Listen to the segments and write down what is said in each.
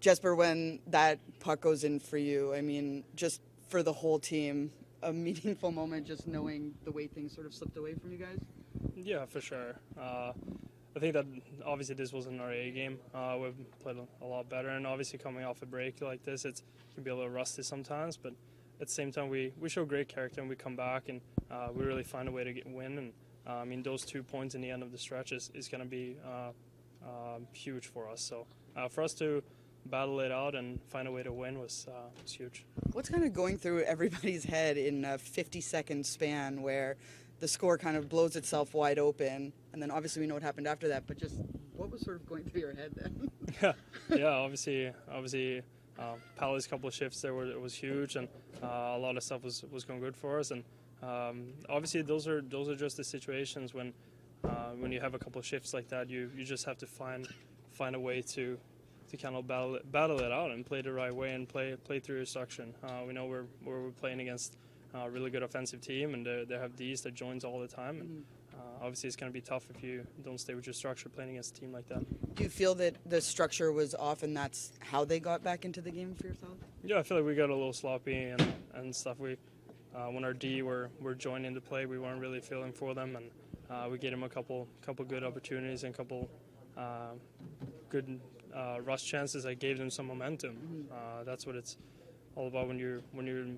Jesper, when that puck goes in for you, I mean, just for the whole team, a meaningful moment, just knowing the way things sort of slipped away from you guys? Yeah, for sure. I think that obviously this wasn't our A game. We've played a lot better, and obviously coming off a break like this, it can be a little rusty sometimes. But at the same time, we show great character, and we come back, and we really find a way to win. And I mean, those 2 points in the end of the stretch is going to be huge for us. So for us to battle it out and find a way to win was huge. What's kind of going through everybody's head in a 50-second span where the score kind of blows itself wide open, and then obviously we know what happened after that, but just what was sort of going through your head then? yeah, obviously, Pally's couple of shifts there was huge, and a lot of stuff was going good for us, and obviously those are just the situations when you have a couple of shifts like that, you just have to find a way to kind of battle it out and play the right way and play through your structure. We know we're playing against a really good offensive team, and they have D's that joins all the time. And obviously, it's going to be tough if you don't stay with your structure playing against a team like that. Do you feel that the structure was off, and that's how they got back into the game for yourself? Yeah, I feel like we got a little sloppy and stuff. When our D were joining the play, we weren't really feeling for them, and we gave them a couple good opportunities and a couple good rush chances that gave them some momentum. That's what it's all about when you're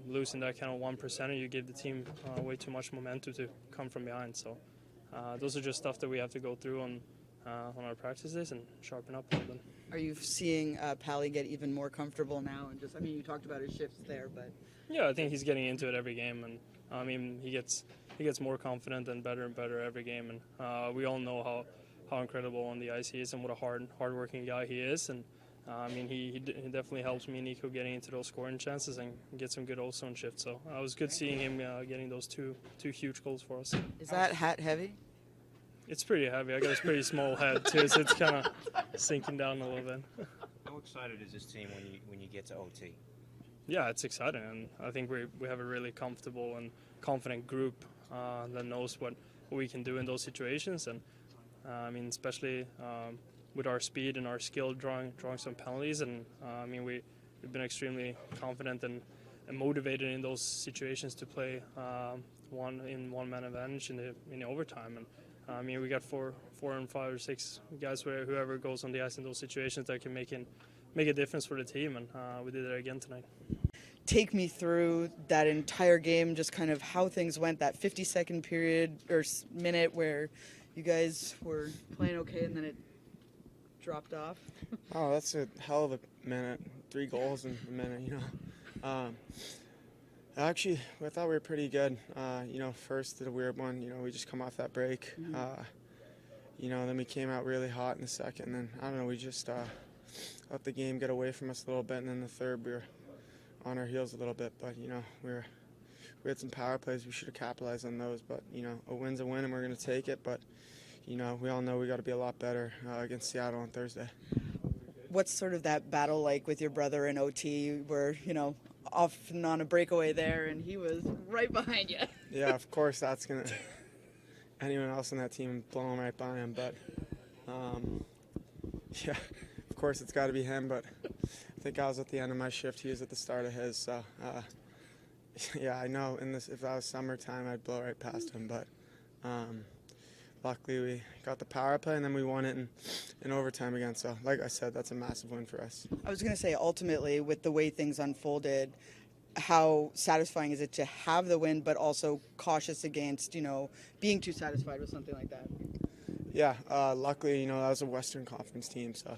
losing that kind of 1% and you give the team way too much momentum to come from behind. So those are just stuff that we have to go through on our practices and sharpen up a little bit. Are you seeing Pally get even more comfortable now? And just, I mean, you talked about his shifts there, but yeah, I think he's getting into it every game, and I mean he gets more confident and better every game. And we all know how incredible on the ice he is and what a hard-working guy he is. And I mean, he definitely helps me and Nico getting into those scoring chances and get some good O-zone shifts. So it was good seeing him getting those two huge goals for us. Is that hat heavy? It's pretty heavy. I got a pretty small head too, so it's kind of sinking down a little bit. How excited is this team when you get to OT? Yeah, it's exciting, and I think we have a really comfortable and confident group that knows what we can do in those situations. And I mean, especially with our speed and our skill drawing some penalties, and I mean we've been extremely confident and motivated in those situations to play one-man advantage in the overtime. And I mean we got four and 5 or 6 guys, whoever goes on the ice in those situations, that can make a difference for the team, and we did it again tonight. Take me through that entire game, just kind of how things went, that 50-second period or minute where you guys were playing okay and then it dropped off. Oh, that's a hell of a minute. 3 goals in a minute, you know. Actually, I thought we were pretty good. You know, first the weird one, you know, we just come off that break. You know, then we came out really hot in the second. And then, I don't know, we just let the game get away from us a little bit. And then the third, we were on our heels a little bit. But, you know, we had some power plays. We should have capitalized on those. But, you know, a win's a win, and we're going to take it. But, you know, we all know we got to be a lot better against Seattle on Thursday. What's sort of that battle like with your brother in OT? You were, you know, off and on a breakaway there, and he was right behind you. Yeah, of course that's going to – anyone else on that team blowing right by him. But, yeah, of course it's got to be him. But I think I was at the end of my shift. He was at the start of his. So, yeah, I know if that was summertime, I'd blow right past him. But luckily we got the power play, and then we won it in overtime again. So, like I said, that's a massive win for us. I was going to say, ultimately, with the way things unfolded, how satisfying is it to have the win, but also cautious against, you know, being too satisfied with something like that? Yeah, luckily, you know, that was a Western Conference team, so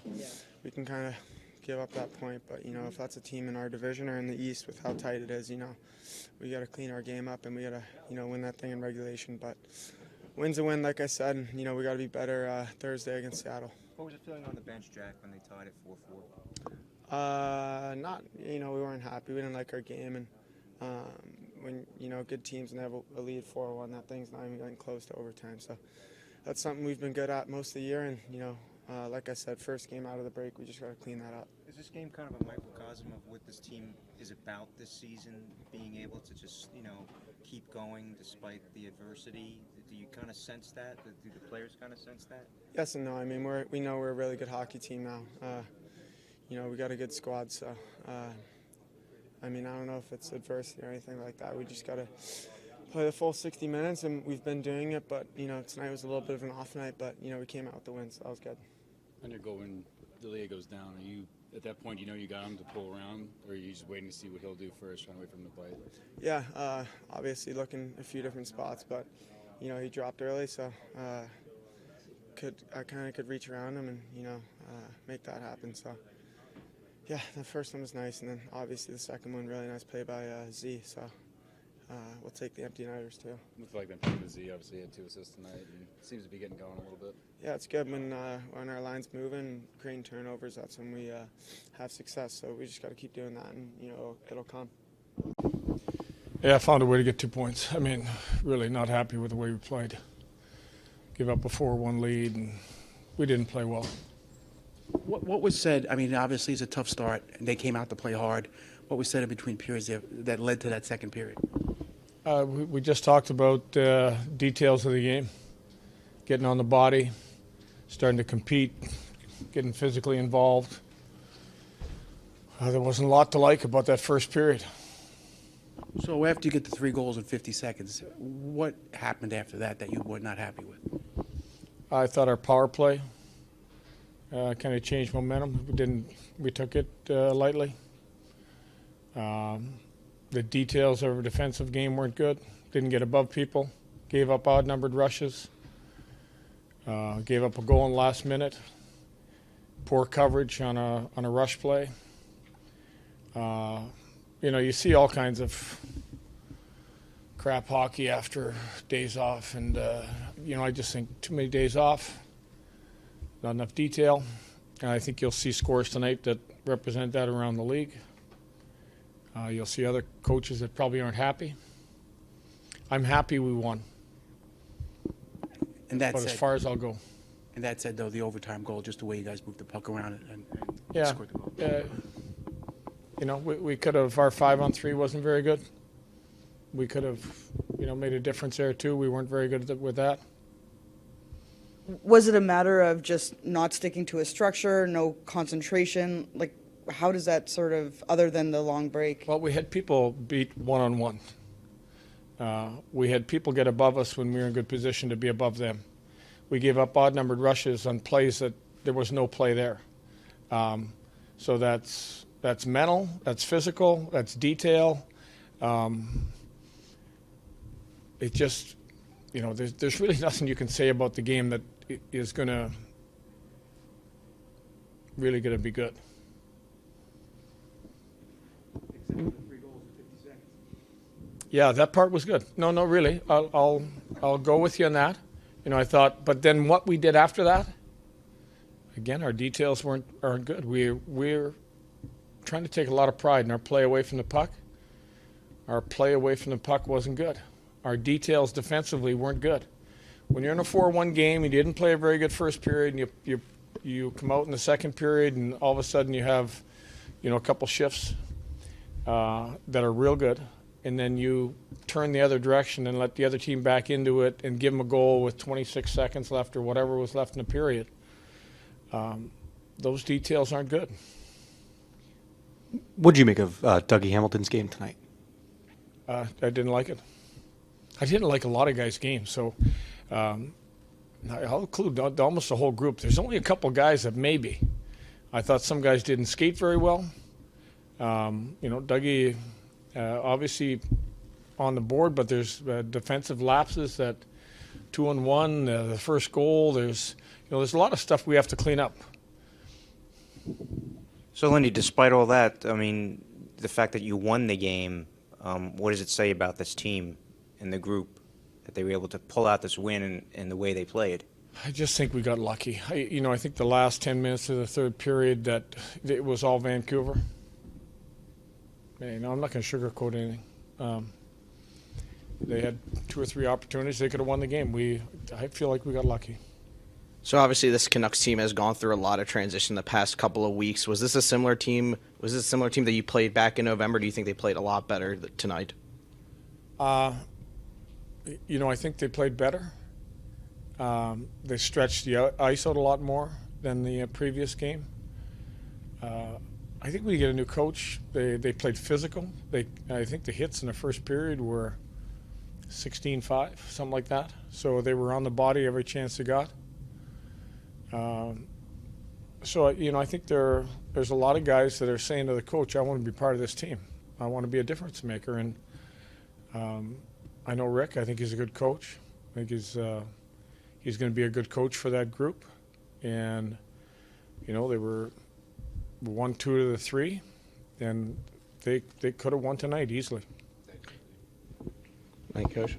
we can kind of give up that point. But, you know, if that's a team in our division or in the East with how tight it is, you know, we got to clean our game up and we got to, you know, win that thing in regulation. But win's a win, like I said, and, you know, we got to be better Thursday against Seattle. What was it feeling on the bench, Jack, when they tied it 4-4? Not, you know, we weren't happy. We didn't like our game, and when, you know, good teams and they have a lead 4-1, that thing's not even getting close to overtime. So that's something we've been good at most of the year, and, you know, like I said, first game out of the break, we just got to clean that up. Is this game kind of a microcosm of what this team is about this season, being able to just, you know, keep going despite the adversity? Do you kind of sense that? Do the players kind of sense that? Yes and no. I mean, we know we're a really good hockey team now. we got a good squad, so I mean, I don't know if it's adversity or anything like that. We just got to play the full 60 minutes, and we've been doing it. But tonight was a little bit of an off night, but we came out with the win, so that was good. On your goal when Delia goes down, are you at that point? You got him to pull around, or are you just waiting to see what he'll do first, trying to wait for him to bite? Yeah, obviously looking a few different spots, but he dropped early, so I kind of could reach around him and make that happen. So yeah, the first one was nice, and then obviously the second one really nice play by Z. So we'll take the empty nighters too. Looks like them playing with Z. Obviously had 2 assists tonight, and seems to be getting going a little bit. Yeah, it's good when our line's moving, creating turnovers. That's when we have success. So we just got to keep doing that, and it'll come. Yeah, I found a way to get 2 points. I mean, really not happy with the way we played. Give up a 4-1 lead, and we didn't play well. What was said? I mean, obviously it's a tough start, and they came out to play hard. What was said in between periods that led to that second period? We just talked about details of the game, getting on the body, starting to compete, getting physically involved. There wasn't a lot to like about that first period. So after you get the 3 goals in 50 seconds, what happened after that you were not happy with? I thought our power play kind of changed momentum. We took it lightly. The details of our defensive game weren't good. Didn't get above people. Gave up odd-numbered rushes. Gave up a goal in the last minute. Poor coverage on a rush play. You see all kinds of crap hockey after days off, and I just think too many days off, not enough detail. And I think you'll see scores tonight that represent that around the league. You'll see other coaches that probably aren't happy. I'm happy we won. And that but said, as far as I'll go. And that said, though, the overtime goal, just the way you guys moved the puck around and Yeah. scored the goal. We could have, our 5-on-3 wasn't very good. We could have, made a difference there too. We weren't very good with that. Was it a matter of just not sticking to a structure, no concentration? Like, how does that sort of, other than the long break? Well, we had people beat one-on-one. We had people get above us when we were in good position to be above them. We gave up odd-numbered rushes on plays that there was no play there. So that's mental, that's physical, that's detail. It just, there's really nothing you can say about the game that is really going to be good. Yeah, that part was good. No, really. I'll go with you on that. I thought, but then what we did after that, again, our details aren't good. We're trying to take a lot of pride in our play away from the puck. Our play away from the puck wasn't good. Our details defensively weren't good. When you're in a 4-1 game, you didn't play a very good first period, and you come out in the second period, and all of a sudden you have, a couple shifts that are real good, and then you turn the other direction and let the other team back into it and give them a goal with 26 seconds left or whatever was left in the period. Those details aren't good. What did you make of Dougie Hamilton's game tonight? I didn't like it. I didn't like a lot of guys' games, so I'll include almost the whole group. There's only a couple guys that maybe. I thought some guys didn't skate very well. Dougie obviously on the board, but there's defensive lapses, that 2-on-1, the first goal. There's a lot of stuff we have to clean up. So, Lindy, despite all that, I mean, the fact that you won the game, what does it say about this team and the group that they were able to pull out this win and the way they played? I just think we got lucky. I think the last 10 minutes of the third period, that it was all Vancouver. I'm not going to sugarcoat anything. They had 2 or 3 opportunities. They could have won the game. I feel like we got lucky. So obviously this Canucks team has gone through a lot of transition the past couple of weeks. Was this a similar team? Was this a similar team that you played back in November? Do you think they played a lot better tonight? I think they played better. They stretched the ice out a lot more than the previous game. I think we get a new coach. They played physical. I think the hits in the first period were 16-5, something like that. So they were on the body every chance they got. So I think there's a lot of guys that are saying to the coach, "I want to be part of this team. I want to be a difference maker." And I know Rick. I think he's a good coach. I think he's going to be a good coach for that group. And they were 1-2 of the 3, and they could have won tonight easily. Thank you, Coach.